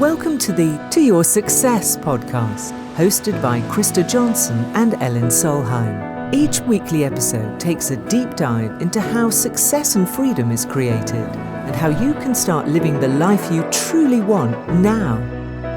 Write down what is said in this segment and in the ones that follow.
Welcome to the To Your Success podcast, hosted by Johnsen and Elin Solheim. Each weekly episode takes a deep dive into how success and freedom is created and how you can start living the life you truly want now.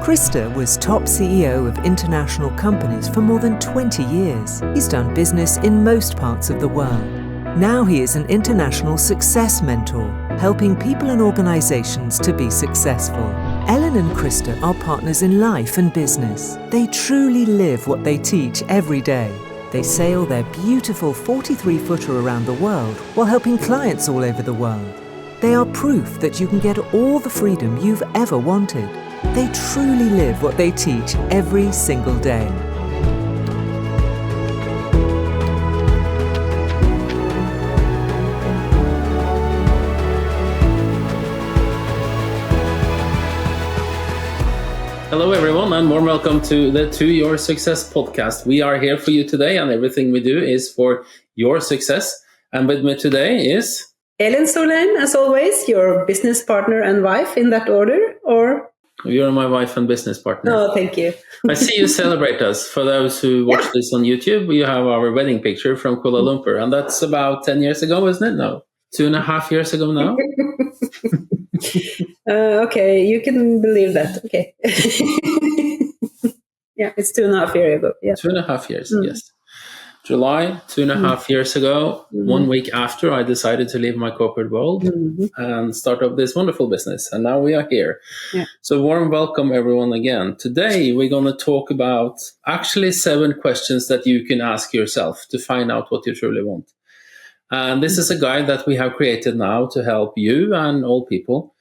Krista was top CEO of international companies for more than 20 years. He's done business in most parts of the world. Now he is an international success mentor, helping people and organizations to be successful. Elin and Krista are partners in life and business. They truly live what they teach every day. They sail their beautiful 43-footer around the world while helping clients all over the world. They are proof that you can get all the freedom you've ever wanted. They truly live what they teach every single day. Hello everyone, and warm welcome to the To Your Success podcast. We are here for you today, and everything we do is for your success. And with me today is Elin Solheim, as always, your business partner and wife, in that order, or? You're my wife and business partner. Oh, thank you. I see you celebrate us. For those who watch this on YouTube, you have our wedding picture from Kuala Lumpur, and that's about 10 years ago, isn't it? No, 2.5 years ago now. Okay, you can believe that. Okay. Yeah, it's 2.5 years ago. Yeah. 2.5 years, yes. July, 2.5 years ago, 1 week after I decided to leave my corporate world and start up this wonderful business. And now we are here. Yeah. So warm welcome everyone again. Today we're going to talk about actually 7 questions that you can ask yourself to find out what you truly want. And this is a guide that we have created now to help you and all people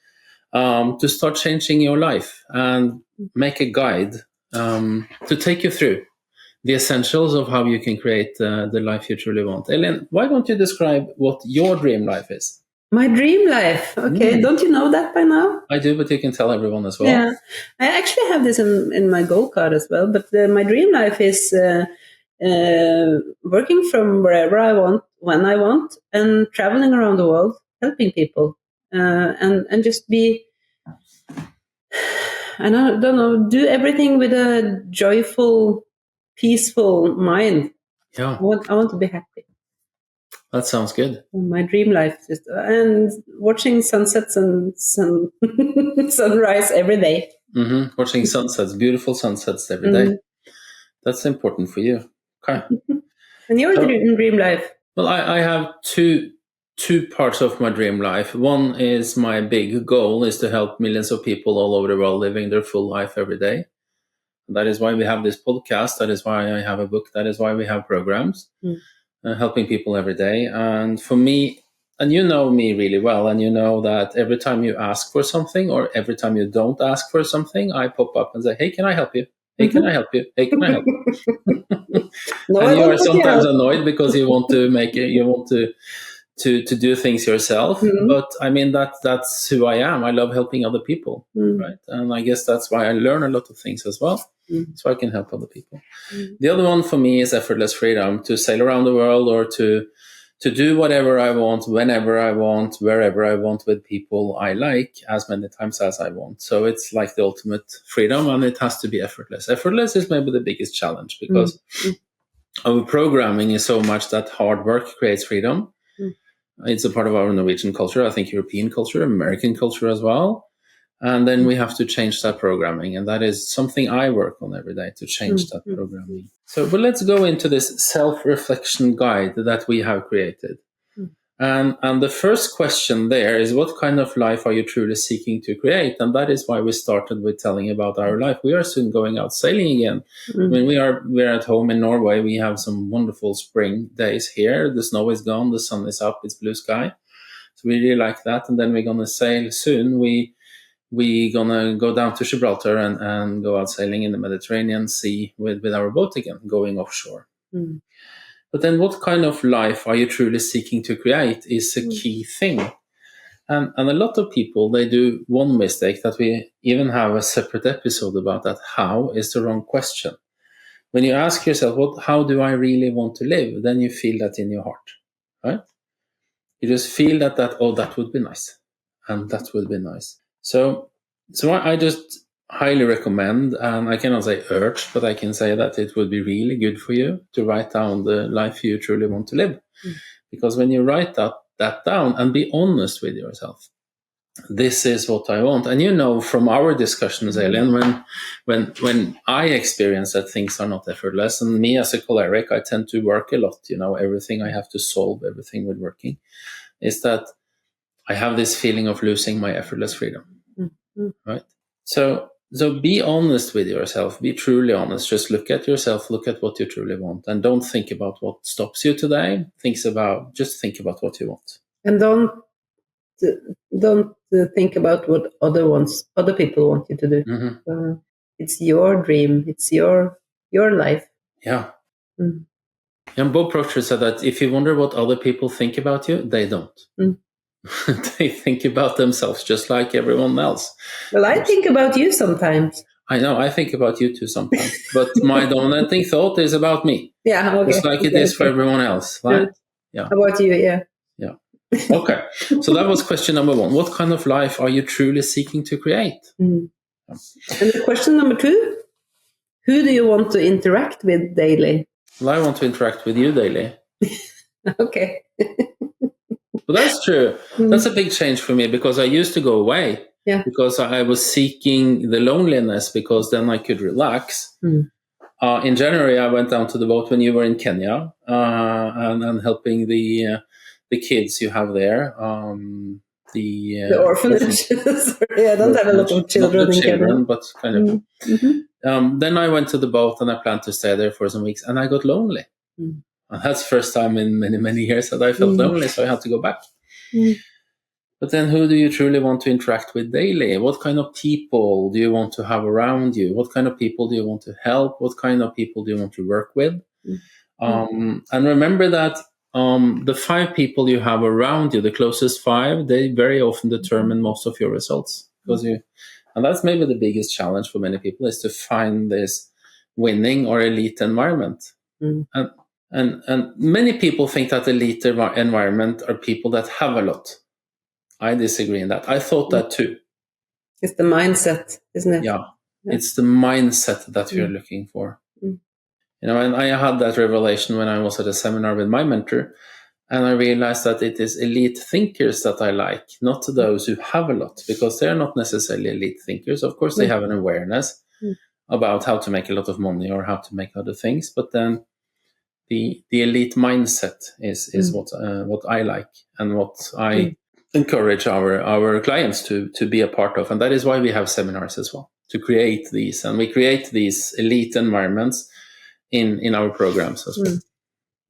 to start changing your life and make a guide to take you through the essentials of how you can create the life you truly want. Elin, why don't you describe what your dream life is? My dream life. Okay, don't you know that by now? I do, but you can tell everyone as well. Yeah, I actually have this in my goal card as well. But my dream life is working from wherever I want, when I want, and traveling around the world, helping people, and just be. I don't know. Do everything with a joyful, peaceful mind. Yeah, I want to be happy. That sounds good. My dream life is and watching sunsets and sunrise every day. Watching sunsets, beautiful sunsets every day. That's important for you. Okay. And your dream life? Well, I have two parts of my dream life. One is my big goal is to help millions of people all over the world living their full life every day. That is why we have this podcast. That is why I have a book. That is why we have programs helping people every day. And for me, and you know me really well, and you know that every time you ask for something or every time you don't ask for something, I pop up and say, hey, can I help you? Hey, can I help you? Hey, can I help you? No, and you are sometimes annoyed because you want to make it, you want to do things yourself. But I mean, that's who I am. I love helping other people, right? And I guess that's why I learn a lot of things as well, so I can help other people. The other one for me is effortless freedom, to sail around the world or to do whatever I want, whenever I want, wherever I want, with people I like, as many times as I want. So it's like the ultimate freedom, and it has to be effortless. Effortless is maybe the biggest challenge because our programming is so much that hard work creates freedom. It's a part of our Norwegian culture, I think European culture, American culture as well. And then we have to change that programming. And that is something I work on every day, to change that programming. But let's go into this self-reflection guide that we have created. And the first question there is, what kind of life are you truly seeking to create? And that is why we started with telling about our life. We are soon going out sailing again. When we're at home in Norway, we have some wonderful spring days here. The snow is gone, the sun is up, it's blue sky. So we really like that. And then we're going to sail soon. We're going to go down to Gibraltar and go out sailing in the Mediterranean Sea with our boat again, going offshore. But then what kind of life are you truly seeking to create is a key thing. And a lot of people, they do one mistake that we even have a separate episode about, that how is the wrong question. When you ask yourself, how do I really want to live? Then you feel that in your heart, right? You just feel that would be nice. And that would be nice. So I highly recommend, and I cannot say urge, but I can say that it would be really good for you to write down the life you truly want to live. Because when you write that down and be honest with yourself, this is what I want. And from our discussions, Elin, when I experience that things are not effortless, and me as a choleric, I tend to work a lot, everything I have to solve, everything with working, is that I have this feeling of losing my effortless freedom, right? So be honest with yourself, be truly honest. Just look at yourself, look at what you truly want, and don't think about what stops you today. Just think about what you want. And don't think about what other people want you to do. Mm-hmm. It's your dream. It's your life. Yeah. And Bob Proctor said that if you wonder what other people think about you, they don't. They think about themselves just like everyone else. Well, I think about you sometimes. I know, I think about you too sometimes. But my dominating thought is about me. Yeah, okay. Just like it is for everyone else, right? Yeah. About you, yeah. Yeah. Okay. So that was question number 1. What kind of life are you truly seeking to create? And the question number 2, who do you want to interact with daily? Well, I want to interact with you daily. Okay. But that's true. That's a big change for me, because I used to go away because I was seeking the loneliness, because then I could relax. In January, I went down to the boat when you were in Kenya and helping the kids you have there. The orphanage. Sorry, I don't have a lot of children not the in children, Kenya. but kind of. Then I went to the boat and I planned to stay there for some weeks, and I got lonely. And that's the first time in many, many years that I felt lonely, so I had to go back. But then who do you truly want to interact with daily? What kind of people do you want to have around you? What kind of people do you want to help? What kind of people do you want to work with? And remember that the 5 people you have around you, the closest 5, they very often determine most of your results. And that's maybe the biggest challenge for many people, is to find this winning or elite environment. And many people think that elite environment are people that have a lot. I disagree in that. I thought that too. It's the mindset, isn't it? Yeah. It's the mindset that we're looking for. And I had that revelation when I was at a seminar with my mentor, and I realized that it is elite thinkers that I like, not those who have a lot, because they're not necessarily elite thinkers. Of course, they have an awareness about how to make a lot of money or how to make other things, but then the elite mindset is what I like, and what I encourage our clients to be a part of. And that is why we have seminars as well, to create these. And we create these elite environments in our programs as well.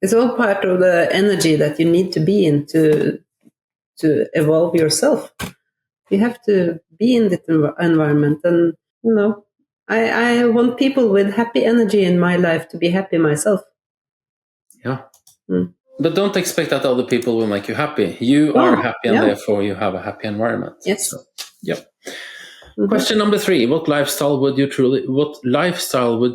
It's all part of the energy that you need to be in to evolve yourself. You have to be in that environment. And, I want people with happy energy in my life to be happy myself. Yeah. But don't expect that other people will make you happy. You are happy, and therefore you have a happy environment. Yes. So, Question number 3: What lifestyle would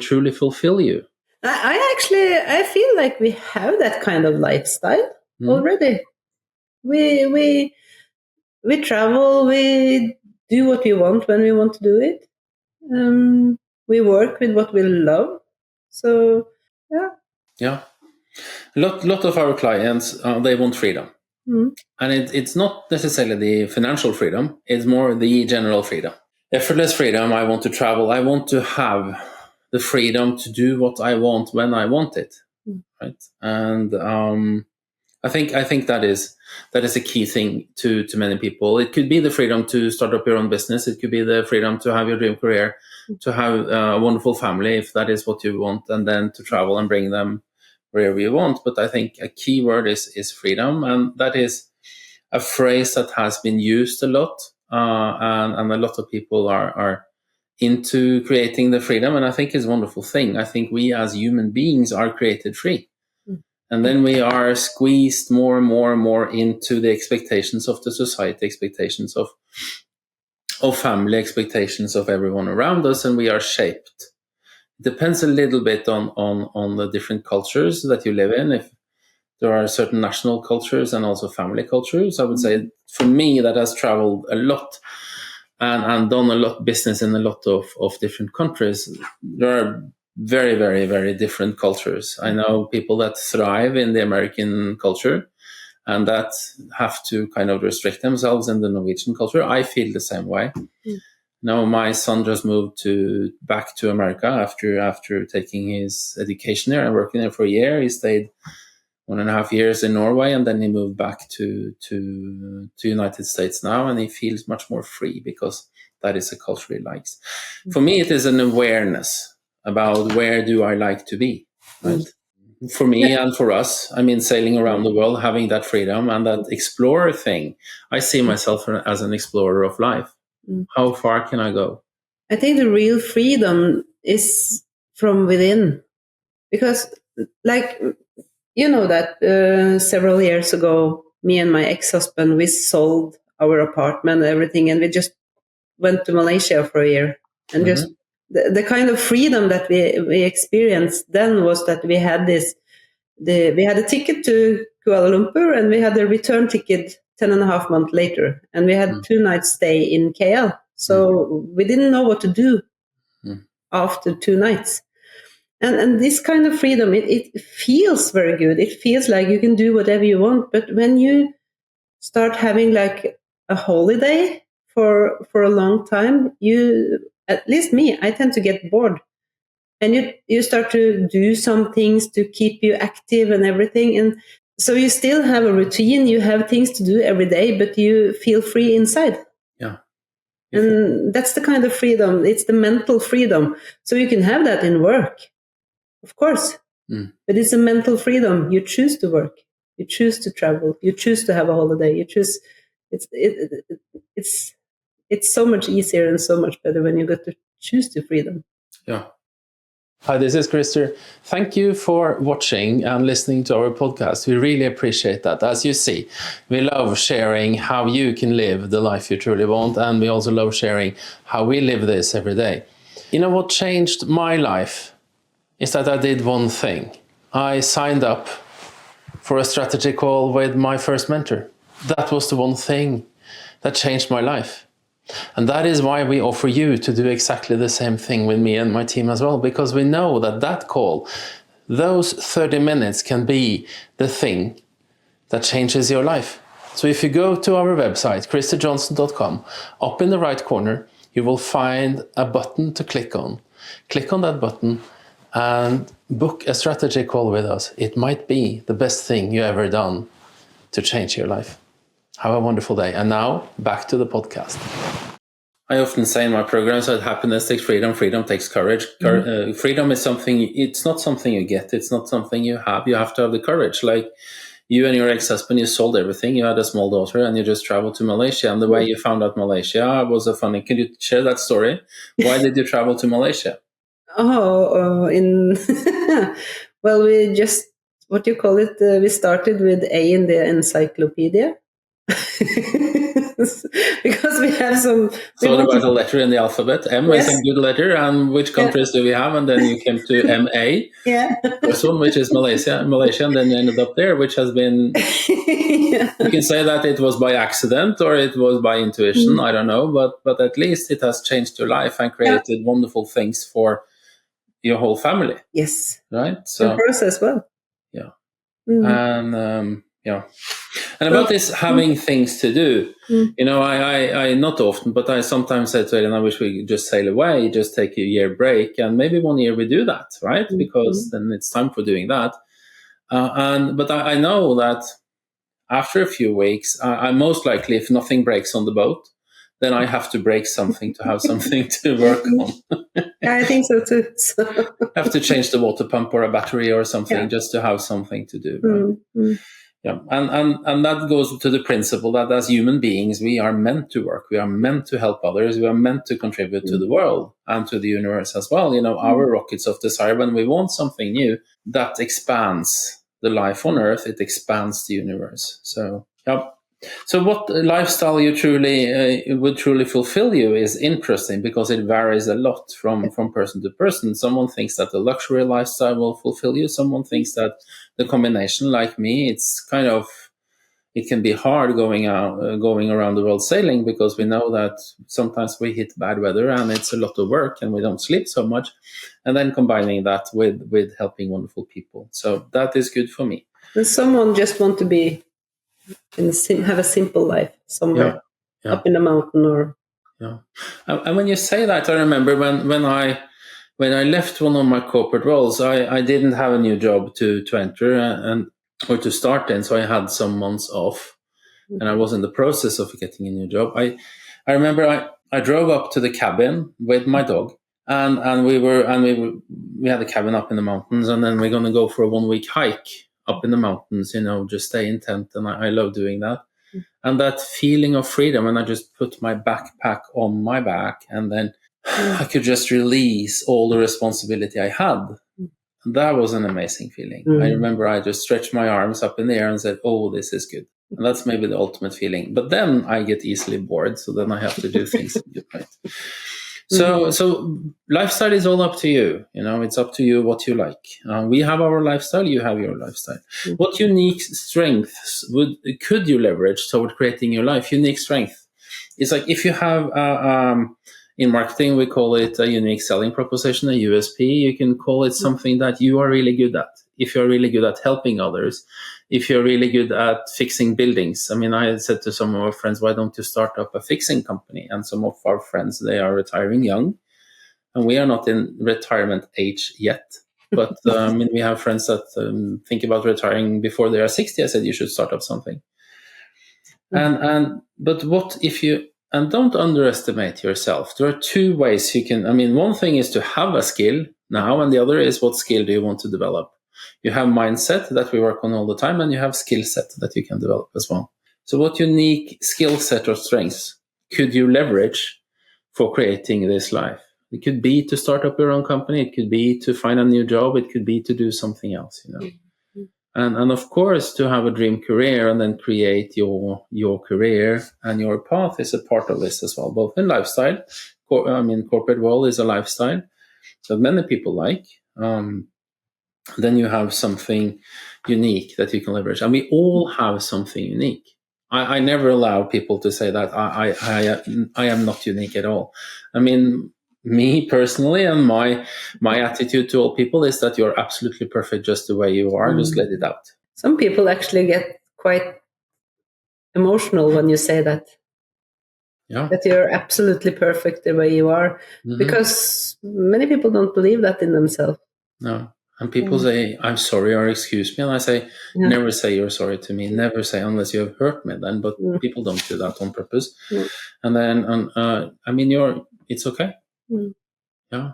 truly fulfill you? I feel like we have that kind of lifestyle already. We travel. We do what we want when we want to do it. We work with what we love. So yeah. A lot of our clients, they want freedom. And it's not necessarily the financial freedom, it's more the general freedom. Effortless freedom. I want to travel. I want to have the freedom to do what I want when I want it. Right. And I think that is a key thing to many people. It could be the freedom to start up your own business. It could be the freedom to have your dream career, to have a wonderful family, if that is what you want, and then to travel and bring them wherever you want. But I think a key word is freedom, and that is a phrase that has been used a lot, and a lot of people are into creating the freedom, and I think it's a wonderful thing. I think we as human beings are created free. And then we are squeezed more and more and more into the expectations of the society, expectations of family, expectations of everyone around us, and we are shaped. It depends a little bit on the different cultures that you live in. If there are certain national cultures and also family cultures, I would say for me that has traveled a lot. and done a lot business in a lot of different countries, there are very, very, very different cultures. I know people that thrive in the American culture and that have to kind of restrict themselves in the Norwegian culture. I feel the same way. Now my son just moved back to America after taking his education there and working there for a year. He stayed 1.5 years in Norway, and then he moved back to United States now, and he feels much more free because that is a culture he likes. For me, it is an awareness about where do I like to be, right? For me and for us, I mean, sailing around the world, having that freedom and that explorer thing, I see myself as an explorer of life. How far can I go? I think the real freedom is from within, because like, you know that several years ago, me and my ex-husband, we sold our apartment and everything, and we just went to Malaysia for a year. And just the kind of freedom that we experienced then was that we had we had a ticket to Kuala Lumpur, and we had a return ticket 10.5 months later, and we had 2 nights stay in KL. So we didn't know what to do after 2 nights. And this kind of freedom, it feels very good. It feels like you can do whatever you want. But when you start having like a holiday for a long time, at least me, I tend to get bored. And you start to do some things to keep you active and everything. And so you still have a routine, you have things to do every day, but you feel free inside. Yeah. And that's the kind of freedom. It's the mental freedom. So you can have that in work, of course. But it's a mental freedom. You choose to work. You choose to travel. You choose to have a holiday. You choose. It's so much easier and so much better when you get to choose the freedom. Yeah. Hi, this is Christer. Thank you for watching and listening to our podcast. We really appreciate that. As you see, we love sharing how you can live the life you truly want, and we also love sharing how we live this every day. You know what changed my life is that I did one thing. I signed up for a strategy call with my first mentor. That was the one thing that changed my life. And that is why we offer you to do exactly the same thing with me and my team as well, because we know that call, those 30 minutes can be the thing that changes your life. So if you go to our website, christerjohnsen.com, up in the right corner, you will find a button to click on. Click on that button and book a strategy call with us. It might be the best thing you ever done to change your life. Have a wonderful day. And now, back to the podcast. I often say in my programs that happiness takes freedom, freedom takes courage. Freedom is something, it's not something you get, it's not something you have. You have to have the courage. Like you and your ex-husband, you sold everything, you had a small daughter, and you just traveled to Malaysia. And the way you found out Malaysia was a funny, can you share that story? Why did you travel to Malaysia? Well, we just, what do you call it? We started with A in the encyclopedia. Because we have some. Thought about a letter in the alphabet. M is a good letter, and which countries do we have? And then you came to MA. Yeah. First one, which is Malaysia, and then you ended up there, which has been. You can say that it was by accident or it was by intuition. I don't know, but at least it has changed your life and created wonderful things for your whole family. Yes. Right. So. And for us as well. Yeah. And and about this having things to do, you know, I not often, but I sometimes say to Elin, I wish we could just sail away, just take a year break, and maybe 1 year we do that, right? Because then it's time for doing that. But I know that after a few weeks, I'm most likely, if nothing breaks on the boat, then I have to break something to have something to work on. I think so too. So. Have to change the water pump or a battery or something just to have something to do. Right? Yeah, and that goes to the principle that as human beings, we are meant to work. We are meant to help others. We are meant to contribute to the world and to the universe as well. You know, our rockets of desire, when we want something new, that expands the life on Earth. It expands the universe. So, yeah. So what lifestyle you truly would truly fulfill you is interesting because it varies a lot from person to person. Someone thinks that the luxury lifestyle will fulfill you. Someone thinks that the combination, like me, it's kind of it can be hard going around the world sailing, because we know that sometimes we hit bad weather and it's a lot of work and we don't sleep so much. And then combining that with helping wonderful people. So that is good for me. And someone just want to be have a simple life somewhere up in the mountain or. Yeah. And when you say that, I remember when I left one of my corporate roles, I didn't have a new job to enter or to start in, so I had some months off, and I was in the process of getting a new job. I remember I drove up to the cabin with my dog, and we had a cabin up in the mountains, and then we're going to go for a 1-week hike up in the mountains, just stay in tent, and I love doing that. And that feeling of freedom, and I just put my backpack on my back, and then I could just release all the responsibility I had. That was an amazing feeling. I remember I just stretched my arms up in the air and said, oh, this is good. And that's maybe the ultimate feeling. But then I get easily bored, so then I have to do things right. So lifestyle is all up to you. It's up to you what you like. We have our lifestyle, you have your lifestyle. What unique strengths could you leverage toward creating your life? Unique strength. It's like if you have in marketing, we call it a unique selling proposition, a USP. You can call it something that you are really good at. If you're really good at helping others, if you're really good at fixing buildings. I mean, I had said to some of our friends, why don't you start up a fixing company? And some of our friends, they are retiring young. And we are not in retirement age yet. But we have friends that think about retiring before they are 60. I said, you should start up something. But what if you... And don't underestimate yourself. There are two ways you can... one thing is to have a skill now, and the other is what skill do you want to develop? You have mindset that we work on all the time, and you have skill set that you can develop as well. So what unique skill set or strengths could you leverage for creating this life? It could be to start up your own company. It could be to find a new job. It could be to do something else, And of course, to have a dream career and then create your career and your path is a part of this as well, both in lifestyle. Corporate world is a lifestyle that many people like. Then you have something unique that you can leverage. And we all have something unique. I never allow people to say that I am not unique at all. Me personally, and my attitude to all people is that you're absolutely perfect just the way you are. Just let it out. Some people actually get quite emotional when you say that. Yeah. That you're absolutely perfect the way you are. Because many people don't believe that in themselves. No. And people say, I'm sorry, or excuse me. And I say, never say you're sorry to me. Never say unless you have hurt me then. But people don't do that on purpose. And then, it's okay. Yeah,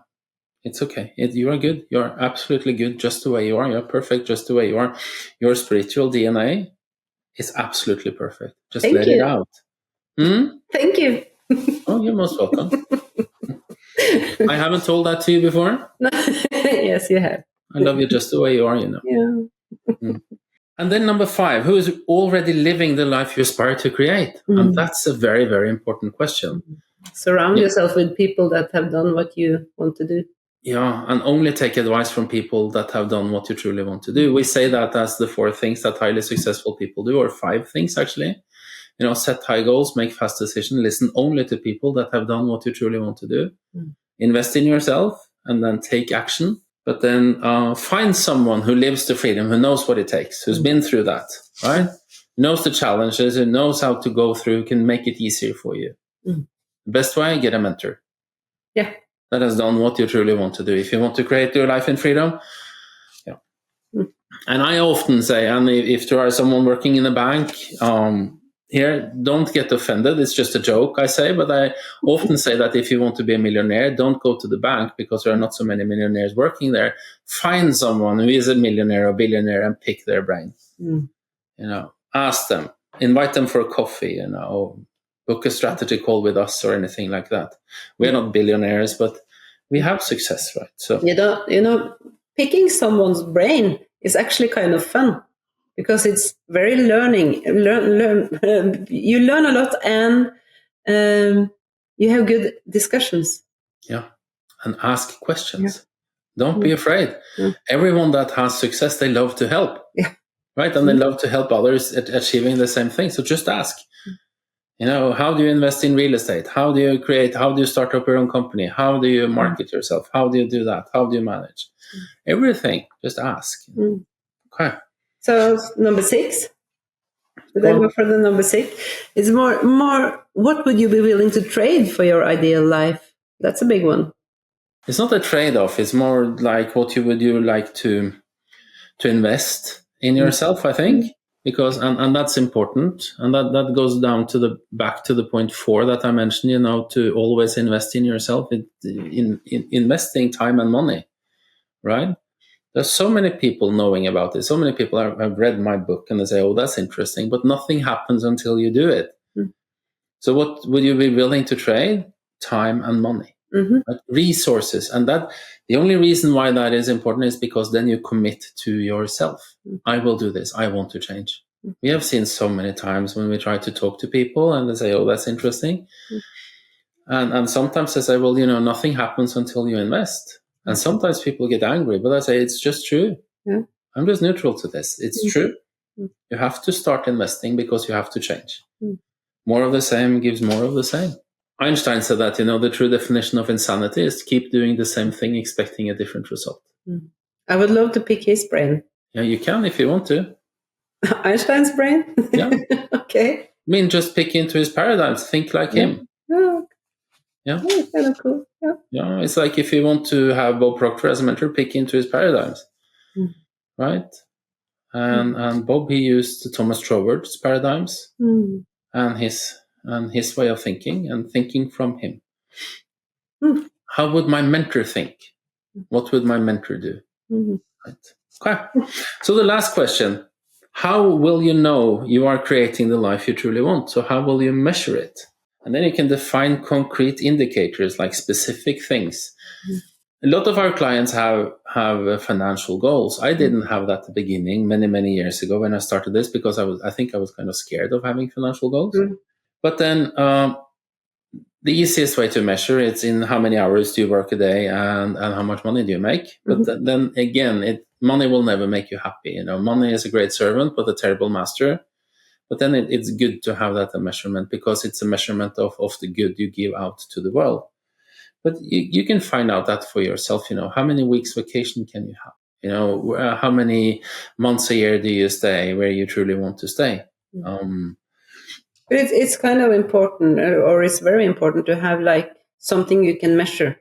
it's okay. You are good. You're absolutely good just the way you are. You're perfect just the way you are. Your spiritual DNA is absolutely perfect. Just let it out. Thank you. Oh, you're most welcome. I haven't told that to you before. Yes, you have. I love you just the way you are, Yeah. And then number 5, who is already living the life you aspire to create? And that's a very, very important question. Surround yourself with people that have done what you want to do. Yeah, and only take advice from people that have done what you truly want to do. We say that as the 4 things that highly successful people do, or 5 things actually. Set high goals, make fast decisions, listen only to people that have done what you truly want to do. Invest in yourself, and then take action. But then find someone who lives the freedom, who knows what it takes, who's been through that, right? Knows the challenges, who knows how to go through, can make it easier for you. The best way, get a mentor. Yeah. That has done what you truly want to do. If you want to create your life in freedom, And I often say, and if there are someone working in a bank, here, don't get offended. It's just a joke, I say. But I often say that if you want to be a millionaire, don't go to the bank because there are not so many millionaires working there. Find someone who is a millionaire or billionaire and pick their brain. Ask them, invite them for a coffee, book a strategy call with us or anything like that. We're not billionaires, but we have success, right? So picking someone's brain is actually kind of fun. Because it's very learning. You learn a lot, and you have good discussions. Yeah, and ask questions. Yeah. Don't be afraid. Yeah. Everyone that has success, they love to help. Yeah. right? And they love to help others at achieving the same thing. So just ask. How do you invest in real estate? How do you start up your own company? How do you market yourself? How do you do that? How do you manage? Everything, just ask. Okay. So number 6, should I go for the number 6? It's more, what would you be willing to trade for your ideal life? That's a big one. It's not a trade-off. It's more like what would you like to invest in yourself, I think. Because and that's important, and that goes down back to the point 4 that I mentioned. To always invest in yourself, in investing time and money, right? There's so many people knowing about it. So many people have read my book and they say, "Oh, that's interesting," but nothing happens until you do it. So, what would you be willing to trade? Time and money, right? Resources, and that the only reason why that is important is because then you commit to yourself. I will do this. I want to change. We have seen so many times when we try to talk to people and they say, "Oh, that's interesting." And sometimes they say, "Well, nothing happens until you invest." And sometimes people get angry, but I say, it's just true. Yeah. I'm just neutral to this. It's true. You have to start investing because you have to change. More of the same gives more of the same. Einstein said that, the true definition of insanity is to keep doing the same thing, expecting a different result. I would love to pick his brain. Yeah, you can if you want to. Einstein's brain? Yeah. Okay. I mean, just pick into his paradigms. Think like him. Oh. Yeah. Oh, kind of cool. Yeah. Yeah. It's like if you want to have Bob Proctor as a mentor, pick into his paradigms. Right? And Bob, he used Thomas Trower's paradigms and his way of thinking and thinking from him. How would my mentor think? What would my mentor do? Right. Okay. So the last question, how will you know you are creating the life you truly want? So how will you measure it? And then you can define concrete indicators like specific things. A lot of our clients have financial goals. I didn't have that at the beginning many, many years ago when I started this because I think I was kind of scared of having financial goals. But then the easiest way to measure it's in how many hours do you work a day and how much money do you make. But then again, money will never make you happy. Money is a great servant, but a terrible master. But then it's good to have that a measurement because it's a measurement of the good you give out to the world. But you can find out that for yourself, how many weeks vacation can you have? How many months a year do you stay where you truly want to stay? But it's kind of important, or it's very important to have like something you can measure.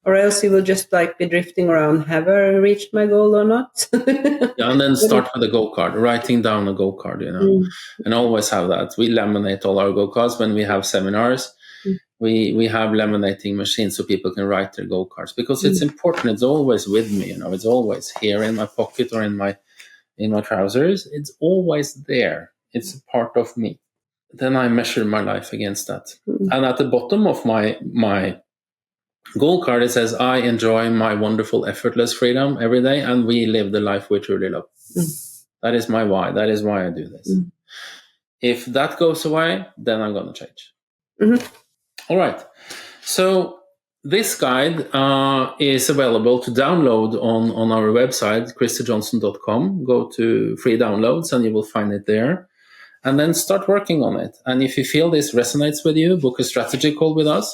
Or else you will just like be drifting around. Have I reached my goal or not? Yeah, and then start with a goal card, writing down a goal card, and always have that. We laminate all our goal cards when we have seminars. We have laminating machines so people can write their goal cards because it's important. It's always with me, it's always here in my pocket or in my trousers. It's always there. It's a part of me. Then I measure my life against that. And at the bottom of my goal card, it says, I enjoy my wonderful, effortless freedom every day, and we live the life we truly love. That is my why. That is why I do this. If that goes away, then I'm going to change. All right. So this guide is available to download on our website, christerjohnsen.com. Go to free downloads and you will find it there. And then start working on it. And if you feel this resonates with you, book a strategy call with us.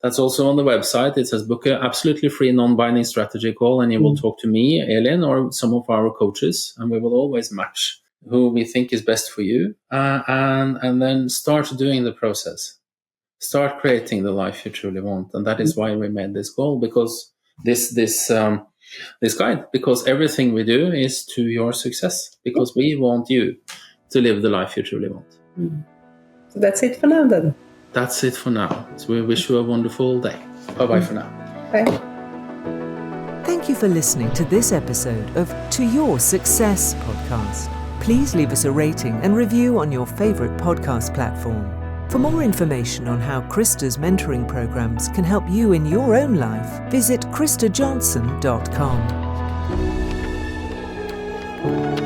That's also on the website. It says book an absolutely free, non-binding strategy call, and you will talk to me, Elin, or some of our coaches, and we will always match who we think is best for you, and then start doing the process. Start creating the life you truly want, and that is why we made this goal, because this guide, because everything we do is to your success, because we want you to live the life you truly want. So that's it for now, then. That's it for now. So we wish you a wonderful day. Bye-bye for now. Bye. Thank you for listening to this episode of To Your Success podcast. Please leave us a rating and review on your favorite podcast platform. For more information on how Christer's mentoring programs can help you in your own life, visit christerjohnsen.com.